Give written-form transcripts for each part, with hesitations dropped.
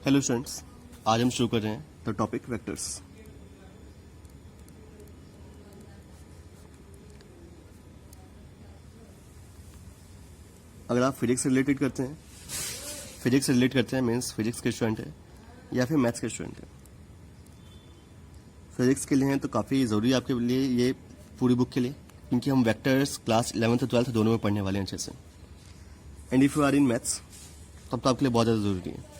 Hello students, आज हम शुरू कर रहे हैं द टॉपिक वेक्टर्स। अगर आप फिजिक्स से रिलेट करते हैं मीन्स फिजिक्स के स्टूडेंट है या फिर मैथ्स के स्टूडेंट है, फिजिक्स के लिए हैं तो काफ़ी ज़रूरी है आपके लिए ये पूरी बुक के लिए, क्योंकि हम वेक्टर्स क्लास 11th और 12th दोनों में पढ़ने वाले हैं अच्छे से। And if you are in maths तब तो आपके लिए बहुत ज़्यादा ज़रूरी है,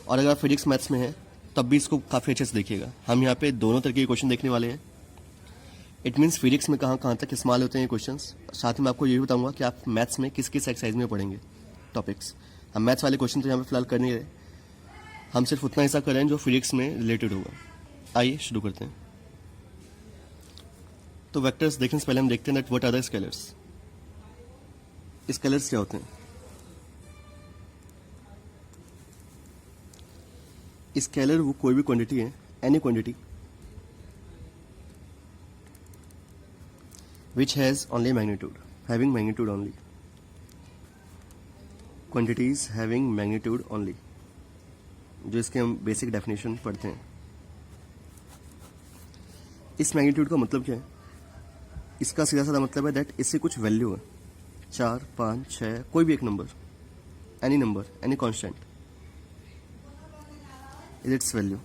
और अगर आप फिजिक्स मैथ्स में हैं तब भी इसको काफ़ी अच्छे से देखिएगा। हम यहाँ पे दोनों तरह के क्वेश्चन देखने वाले हैं। इट मीन्स फिजिक्स में कहाँ कहाँ तक इस्तेमाल होते हैं ये क्वेश्चंस। साथ ही मैं आपको ये भी बताऊंगा कि आप मैथ्स में किस किस एक्सरसाइज में पढ़ेंगे टॉपिक्स। हम मैथ्स वाले क्वेश्चन तो यहाँ पे फिलहाल कर नहीं रहे, हम सिर्फ उतना हिस्सा कर रहे हैं जो फिजिक्स में रिलेटेड होगा। आइए शुरू करते हैं। तो वेक्टर्स देखने से पहले हम देखते हैं that what are the scalars. Scalars क्या होते हैं? स्केलर वो कोई भी क्वांटिटी है, any quantity which has only magnitude, having magnitude only. Quantities having magnitude only, जो इसके हम बेसिक डेफिनेशन पढ़ते हैं। इस मैग्नीट्यूड का मतलब क्या है? इसका सीधा साधा मतलब है दैट इससे कुछ वैल्यू है, 4, 5, 6, कोई भी एक number, any constant is it's value.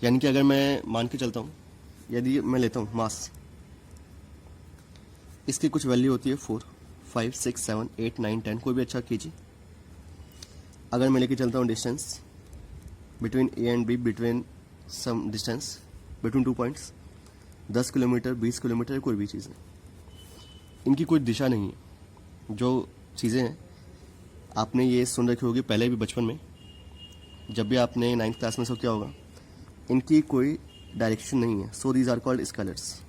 यानी कि अगर मैं मान के चलता हूँ, यदि मैं लेता हूँ मास, इसकी कुछ वैल्यू होती है 4, 5, 6, 7, 8, 9, 10, कोई भी अच्छा कीजिए। अगर मैं लेके चलता हूँ distance between A and B, between some distance between 2 points, 10 kilometre, 20 kilometre, कोई भी चीज़ है, इनकी कोई दिशा नहीं है। जो चीज़ें हैं आपने ये सुन रखी होगी पहले भी बचपन में, जब भी आपने 9th क्लास में सो क्या होगा, इनकी कोई डायरेक्शन नहीं है। So these are called scalars.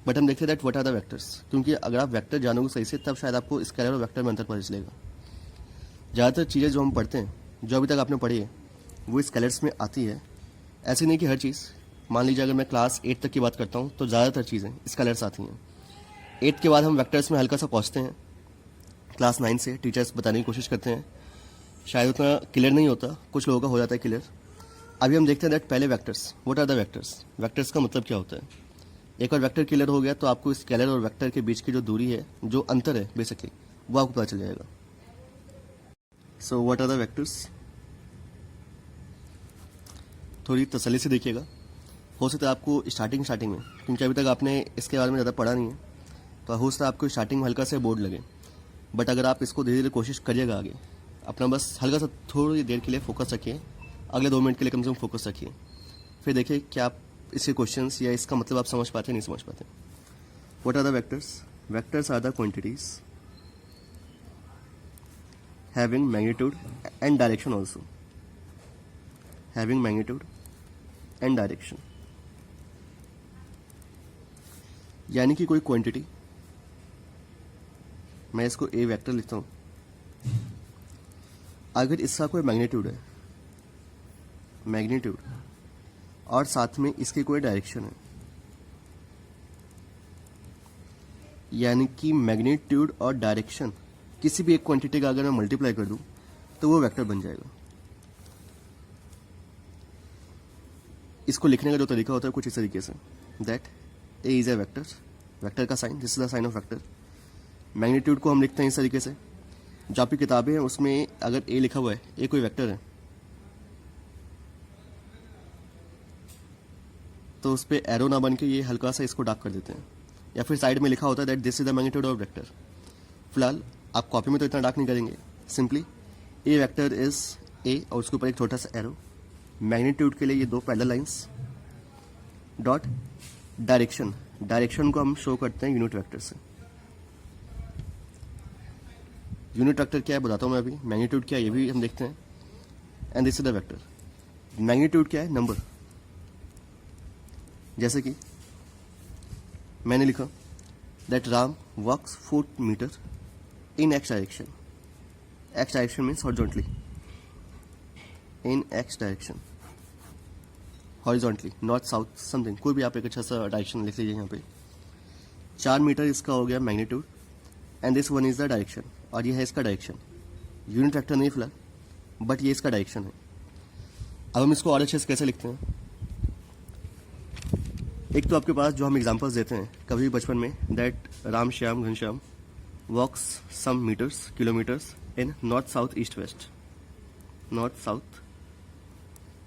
But हम देखते हैं that what are the vectors, क्योंकि अगर आप वेक्टर जानोगे सही से तब शायद आपको स्केलर और वेक्टर में अंतर पता चलेगा। ज़्यादातर चीज़ें जो हम पढ़ते हैं, जो अभी तक आपने पढ़ी है, वो स्केलर्स में आती है। ऐसे नहीं कि हर चीज़। मान लीजिए अगर मैं क्लास 8 तक की बात करता हूँ तो ज़्यादातर चीज़ें स्केलर्स आती हैं। 8 के बाद हम वेक्टर्स में हल्का सा पहुँचते हैं। क्लास 9 से टीचर्स बताने की कोशिश करते हैं, शायद उतना क्लियर नहीं होता, कुछ लोगों का हो जाता है क्लियर। अभी हम देखते हैं दैट पहले vectors, what are the vectors. Vectors का मतलब क्या होता है? एक और वेक्टर क्लियर हो गया तो आपको स्केलर और वेक्टर के बीच की जो दूरी है, जो अंतर है बेसिकली, वो आपको पता चल जाएगा। So what are the vectors, थोड़ी तसल्ली से देखिएगा। हो सकता है आपको स्टार्टिंग में, क्योंकि अभी तक आपने इसके बारे में ज़्यादा पढ़ा नहीं है, तो हो सकता है आपको स्टार्टिंग में हल्का से बोर्ड लगे। बट अगर आप इसको धीरे धीरे कोशिश करिएगा आगे, अपना बस हल्का सा थोड़ी देर के लिए फोकस रखिए, अगले 2 मिनट के लिए कम से कम फोकस रखिए, फिर देखिए क्या आप इसके क्वेश्चंस या इसका मतलब आप समझ पाते नहीं समझ पाते। What are the vectors? Vectors are the quantities having magnitude and direction also. Having magnitude and direction, यानी कि कोई क्वांटिटी, मैं इसको ए वेक्टर लिखता हूं, अगर इसका कोई मैग्नीट्यूड और साथ में इसकी कोई डायरेक्शन है, यानी कि मैग्नीट्यूड और डायरेक्शन किसी भी एक क्वांटिटी का अगर मैं मल्टीप्लाई कर दूं तो वो वेक्टर बन जाएगा। इसको लिखने का जो तरीका होता है कुछ इस तरीके से, that A is a vector, vector का sign, this is the sign of vector. Magnitude को हम लिखते हैं इस तरीके से, जो आपकी किताबें हैं उसमें अगर ए लिखा हुआ है, ए कोई वेक्टर है, तो उस पर एरो ना बन के ये हल्का सा इसको डार्क कर देते हैं, या फिर साइड में लिखा होता है that this is the magnitude of vector. फिलहाल आप कॉपी में तो इतना डार्क नहीं करेंगे, simply A vector is a और उसके ऊपर एक छोटा सा एरो, मैग्नीट्यूड के लिए ये 2 पैरेलल लाइंस, डॉट डायरेक्शन को हम शो करते हैं यूनिट वेक्टर से। यूनिट वेक्टर क्या है बताता हूँ मैं अभी, मैग्नीट्यूड क्या है ये भी हम देखते हैं। And this is the vector. Magnitude क्या है? नंबर। जैसे कि मैंने लिखा that Ram walks 4 metre in X direction. X direction means horizontally, in X direction, horizontally, north south something, कोई भी आप एक अच्छा सा डायरेक्शन लिख लीजिए। यहाँ पे 4 मीटर इसका हो गया magnitude, and this one is the direction, और ये है इसका डायरेक्शन। यूनिट वेक्टर नहीं फिलहाल, बट ये इसका डायरेक्शन है। अब हम इसको और अच्छे से कैसे लिखते हैं? एक तो आपके पास जो हम एग्जांपल्स देते हैं कभी बचपन में, that Ram Shyam Ghanshyam walks some metres kilometres in north south east west, north south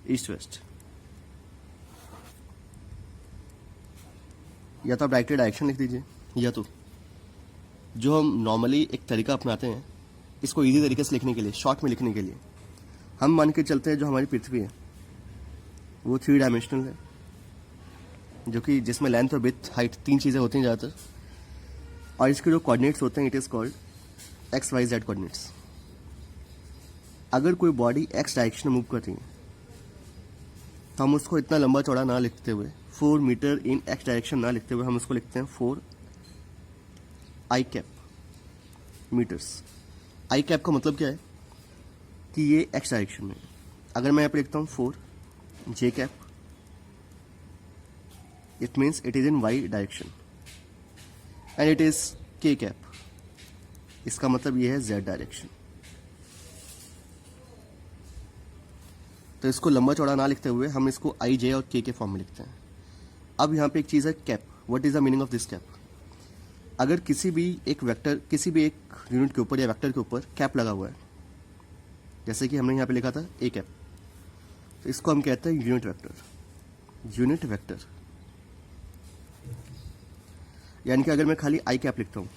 east west. या तो आप डायरेक्टली डायरेक्शन लिख दीजिए, या तो जो हम नॉर्मली एक तरीका अपनाते हैं इसको इजी तरीके से लिखने के लिए, शॉर्ट में लिखने के लिए, हम मान के चलते हैं जो हमारी पृथ्वी है वो 3 डायमेंशनल है, जो कि जिसमें लेंथ और विड्थ हाइट 3 चीज़ें होती हैं ज़्यादातर, और इसके जो कोऑर्डिनेट्स होते हैं it is called X Y Z coordinates. अगर कोई बॉडी एक्स डायरेक्शन में मूव करती है तो हम उसको इतना लंबा चौड़ा ना लिखते हुए, 4 मीटर इन एक्स डायरेक्शन ना लिखते हुए, हम उसको लिखते हैं 4 आई कैप मीटर्स। आई कैप का मतलब क्या है कि ये एक्स डायरेक्शन में। अगर मैं यहाँ पे लिखता हूँ 4 J cap, it means it is in Y direction, and it is K cap, इसका मतलब ये है जेड डायरेक्शन। तो इसको लंबा चौड़ा ना लिखते हुए हम इसको आई जे और के फॉर्म में लिखते हैं। अब यहाँ पे एक चीज़ है cap. What is the meaning of this cap? अगर किसी भी एक वेक्टर, किसी भी एक यूनिट के ऊपर या वेक्टर के ऊपर कैप लगा हुआ है, जैसे कि हमने यहाँ पे लिखा था ए कैप, तो इसको हम कहते हैं यूनिट वेक्टर। यूनिट वेक्टर यानी कि अगर मैं खाली आई कैप लिखता हूँ,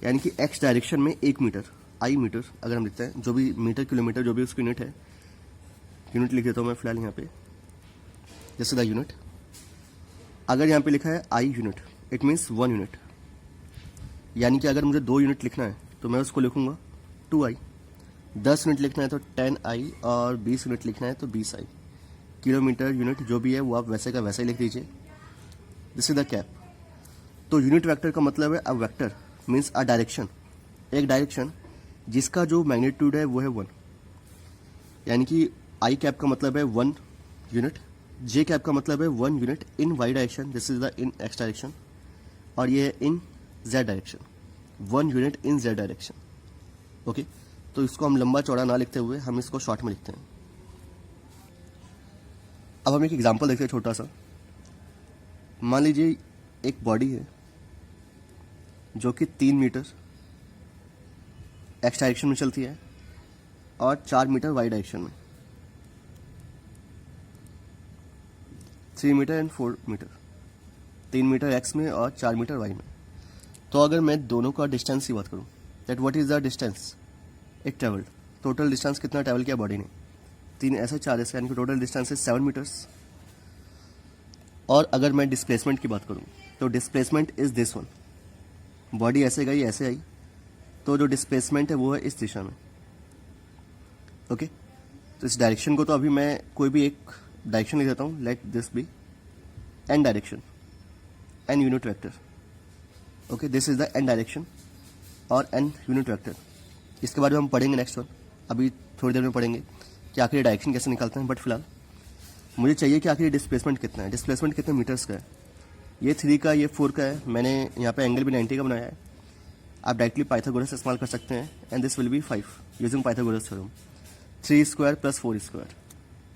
यानी कि एक्स डायरेक्शन में 1 मीटर, आई मीटर अगर हम लिखते हैं, जो भी मीटर किलोमीटर जो भी उसकी यूनिट है, यूनिट लिख देता हूँ मैं फिलहाल यहाँ पे, जैसे द यूनिट। अगर यहाँ पे लिखा है I unit, it means 1 unit, यानी कि अगर मुझे 2 यूनिट लिखना है तो मैं उसको लिखूंगा 2i, 10 यूनिट लिखना है तो 10i, और 20 यूनिट लिखना है तो 20i। किलोमीटर यूनिट जो भी है वो आप वैसे का वैसे ही लिख दीजिए। This is the cap. तो यूनिट वेक्टर का मतलब है a vector means a direction, एक डायरेक्शन जिसका जो मैग्नीट्यूड है वो है 1, यानी कि आई कैप का मतलब है 1 यूनिट, जे कैप का मतलब है 1 unit in Y direction, this is the in X direction, और ये है in Z direction, 1 unit in Z direction. Okay, तो इसको हम लंबा चौड़ा ना लिखते हुए हम इसको शॉर्ट में लिखते हैं। अब हम एक एग्जांपल देखते हैं छोटा सा। मान लीजिए एक बॉडी है जो कि 3 मीटर एक्स डायरेक्शन में चलती है और 4 मीटर वाई डायरेक्शन में, 3 metre and 4 metre, 3 metre X में और 4 मीटर वाई में। तो अगर मैं दोनों का डिस्टेंस की बात करूं, that what is the distance it travelled, total distance कितना ट्रैवल किया बॉडी ने, 3 ऐसे 4 ऐसे, यानी कि टोटल डिस्टेंस इज 7 मीटर्स। और अगर मैं डिस्प्लेसमेंट की बात करूं तो displacement is this one, body ऐसे गई ऐसे आई, तो जो डिस्प्लेसमेंट है वो है इस दिशा में। ओके, तो इस डायरेक्शन को तो अभी मैं कोई भी एक डायरेक्शन लिख देता हूँ, let this be n direction, n unit vector. Okay, this is the n direction और एन यूनिट वेक्टर। इसके बारे में हम पढ़ेंगे नेक्स्ट वन, अभी थोड़ी देर में पढ़ेंगे कि आखिर डायरेक्शन कैसे निकालते हैं। बट फिलहाल मुझे चाहिए कि आखिर डिस्प्लेसमेंट कितना है, डिस्प्लेसमेंट कितने मीटर्स का है। ये 3 का, ये 4 का है। मैंने यहाँ पे एंगल भी 90 का बनाया है। आप डायरेक्टली पाइथागोरस इस्तेमाल कर सकते हैं, and this will be 5 using Pythagoras theorem. 3 square plus 4 square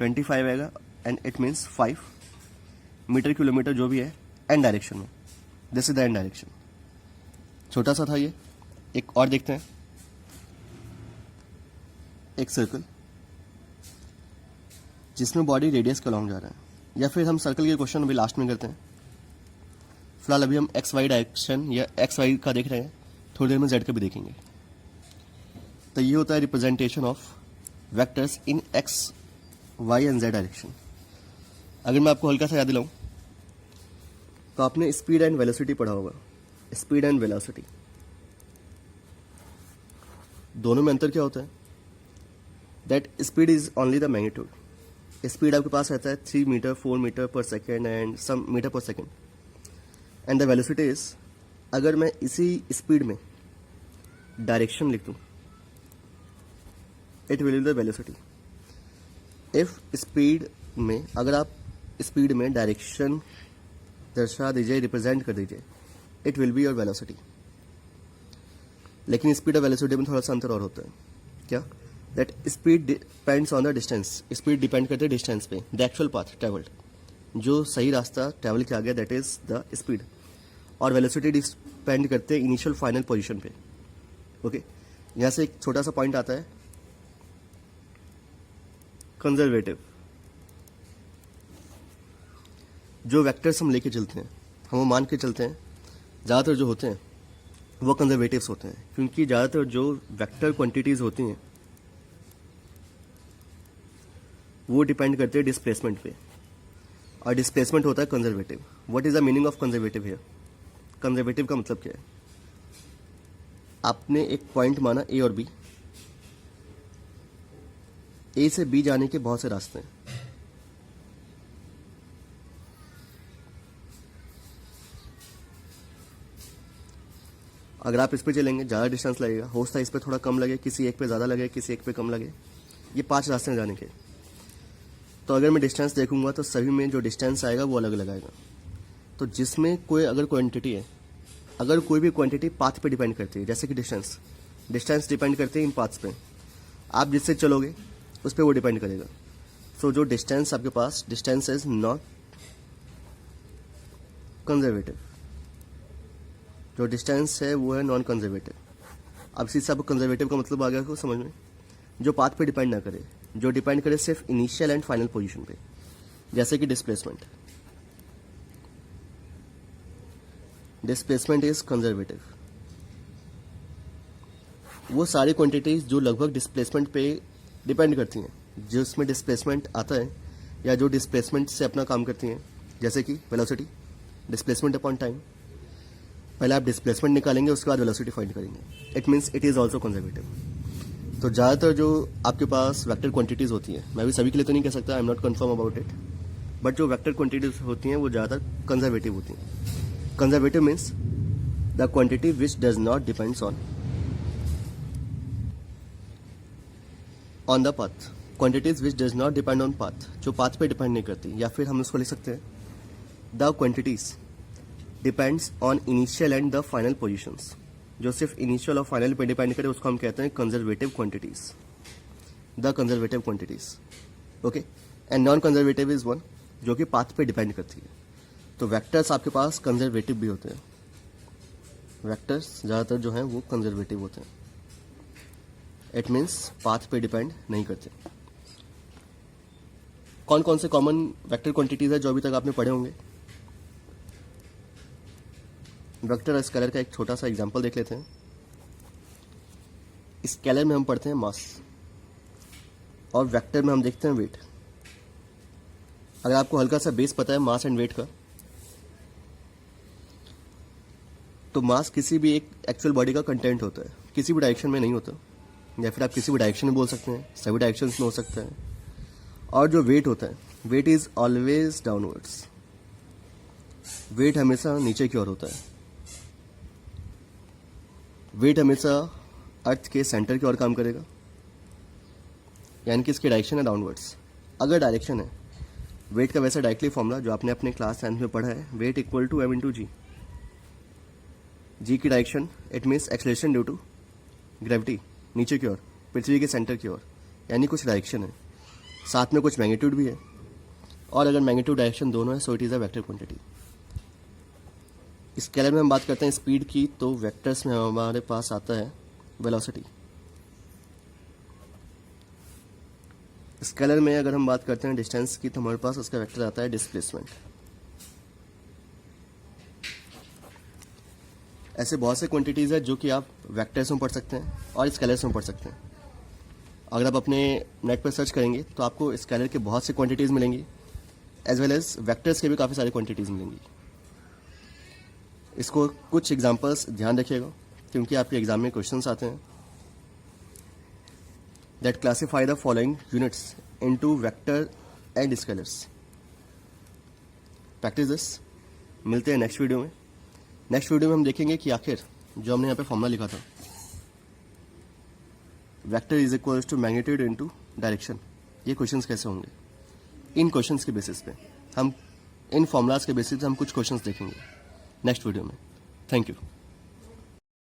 25 आएगा, and it means 5 metre kilometre जो भी है एन डायरेक्शन में। This is the n direction. छोटा सा था ये। एक और देखते हैं, एक सर्कल जिसमें बॉडी रेडियस के अलॉन्ग जा रहा है, या फिर हम सर्कल के क्वेश्चन अभी लास्ट में करते हैं। फिलहाल अभी हम एक्स वाई डायरेक्शन या एक्स वाई का देख रहे हैं, थोड़ी देर में जेड का भी देखेंगे। तो ये होता है representation of vectors in X Y and Z direction. अगर मैं आपको हल्का सा याद दिलाऊं तो आपने स्पीड एंड वेलोसिटी पढ़ा होगा। स्पीड एंड वेलोसिटी दोनों में अंतर क्या होता है? That speed is only the magnitude. Speed आपके पास रहता है 3 मीटर 4 मीटर पर सेकेंड एंड सम मीटर पर second, and the velocity is, अगर मैं इसी स्पीड में डायरेक्शन लिख दूं, it will be the velocity. If speed में, अगर आप स्पीड में डायरेक्शन दर्शा दीजिए, रिप्रेजेंट कर दीजिए, it will be your velocity. लेकिन स्पीड और वेलोसिटी में थोड़ा सा अंतर और होता है। क्या? That speed depends on the distance, speed depend करते हैं डिस्टेंस पे, द एक्चुअल पाथ ट्रेवल्ड, जो सही रास्ता ट्रैवल किया गया दैट इज द स्पीड, और वेलोसिटी डिपेंड करते हैं इनिशियल फाइनल पोजीशन पे। ओके, यहाँ से एक छोटा सा पॉइंट आता है कंजर्वेटिव। जो वेक्टर्स हम लेके चलते हैं, हम वो मान के चलते हैं, ज़्यादातर जो होते हैं वो कंजर्वेटिव्स होते हैं, क्योंकि ज़्यादातर जो वेक्टर क्वांटिटीज़ होती हैं वो डिपेंड करते हैं डिस्प्लेसमेंट पे, और डिस्प्लेसमेंट होता है conservative. What is the meaning of conservative here? Conservative का मतलब क्या है? आपने एक पॉइंट माना ए और बी, ए से बी जाने के बहुत से रास्ते हैं, अगर आप इस पे चलेंगे ज़्यादा डिस्टेंस लगेगा, हो सकता है इस पे थोड़ा कम लगे, किसी एक पे ज़्यादा लगे, किसी एक पे कम लगे, ये 5 रास्ते हैं जाने के। तो अगर मैं डिस्टेंस देखूंगा तो सभी में जो डिस्टेंस आएगा वो अलग अलग आएगा। तो जिसमें कोई अगर क्वांटिटी है, अगर कोई भी क्वांटिटी पाथ पे डिपेंड करती है, जैसे कि डिस्टेंस डिपेंड करते हैं इन पाथ्स पे, आप जिससे चलोगे उस पर वो डिपेंड करेगा। सो जो डिस्टेंस आपके पास, डिस्टेंस इज नॉट कंजर्वेटिव, जो डिस्टेंस है वो है नॉन कंजर्वेटिव। अब इसी से आपको कंजर्वेटिव का मतलब आ गया को समझ में, जो पाथ पे डिपेंड ना करे, जो डिपेंड करे सिर्फ इनिशियल एंड फाइनल पोजीशन पे, जैसे कि डिस्प्लेसमेंट इज कंजर्वेटिव। वो सारी क्वांटिटीज जो लगभग डिस्प्लेसमेंट पे डिपेंड करती हैं, जिसमें डिस्प्लेसमेंट आता है या जो डिस्प्लेसमेंट से अपना काम करती हैं, जैसे कि वेलोसिटी, डिस्प्लेसमेंट अपॉन टाइम। पहले आप डिस्प्लेसमेंट निकालेंगे, उसके बाद वेलोसिटी फाइंड करेंगे। It means it is also conservative. तो ज़्यादातर जो आपके पास वेक्टर क्वांटिटीज़ होती हैं, मैं भी सभी के लिए तो नहीं कह सकता, I am not confirm about it, but जो वेक्टर क्वांटिटीज होती हैं वो ज़्यादातर कंजर्वेटिव होती हैं। Conservative means the quantity which does not depends on the path, quantities which does not depend on path, जो पाथ पे डिपेंड नहीं करती, या फिर हम उसको लिख सकते हैं the quantities depends on initial and the final positions, जो सिर्फ इनिशियल और फाइनल पे डिपेंड करे उसको हम कहते हैं conservative quantities, the conservative quantities. Okay, and non conservative is one जो कि पाथ पे डिपेंड करती है। तो वेक्टर्स आपके पास कंजर्वेटिव भी होते हैं, वेक्टर्स ज़्यादातर जो हैं वो कंजर्वेटिव होते हैं। इट मीन्स पाथ पे डिपेंड नहीं करते। कौन कौन से कॉमन वेक्टर क्वांटिटीज है जो अभी तक आपने पढ़े होंगे? वेक्टर स्केलर का एक छोटा सा एग्जांपल देख लेते हैं। स्केलर में हम पढ़ते हैं मास, और वेक्टर में हम देखते हैं वेट। अगर आपको हल्का सा बेस पता है मास एंड वेट का, तो मास किसी भी एक एक्चुअल बॉडी का कंटेंट होता है, किसी भी डायरेक्शन में नहीं होता, या फिर आप किसी भी डायरेक्शन में बोल सकते हैं, सभी डायरेक्शंस में हो सकता है। और जो वेट होता है, weight is always downwards, weight हमेशा नीचे की ओर होता है। वेट हमेशा अर्थ के सेंटर की ओर काम करेगा, यानी कि इसकी डायरेक्शन है डाउनवर्ड्स। अगर डायरेक्शन है, वेट का वैसे डायरेक्टली फॉर्मूला जो आपने अपने क्लास 10th में पढ़ा है, weight equal to m × g। G की direction it means acceleration due to gravity, नीचे की ओर, पृथ्वी के सेंटर की ओर, यानी कुछ डायरेक्शन है, साथ में कुछ मैग्नीट्यूड भी है। और अगर मैग्नीट्यूड डायरेक्शन दोनों है, so it is a vector quantity. Scalar में हम बात करते हैं स्पीड की, तो वेक्टर्स में हमारे पास आता है वेलोसिटी। स्केलर में अगर हम बात करते हैं डिस्टेंस की, तो हमारे पास उसका वेक्टर आता है डिस्प्लेसमेंट। ऐसे बहुत से क्वांटिटीज़ है जो कि आप वेक्टर्स में पढ़ सकते हैं और स्केलर्स में पढ़ सकते हैं। अगर आप अपने नेट पर सर्च करेंगे तो आपको स्केलर के बहुत से क्वांटिटीज़ मिलेंगी, एज वेल एज वेक्टर्स के भी काफ़ी सारी क्वांटिटीज़ मिलेंगी। इसको कुछ एग्जांपल्स ध्यान रखिएगा, क्योंकि आपके एग्जाम में क्वेश्चंस आते हैं। That classify the following units into vector and scalars. Practice this. मिलते हैं नेक्स्ट वीडियो में। नेक्स्ट वीडियो में हम देखेंगे कि आखिर जो हमने यहाँ पे फॉर्मूला लिखा था, vector is equal to magnitude into direction, ये क्वेश्चंस कैसे होंगे। इन क्वेश्चंस के बेसिस पे हम, इन फॉर्मूलाज के बेसिस पे हम कुछ क्वेश्चंस देखेंगे नेक्स्ट वीडियो में। Thank you.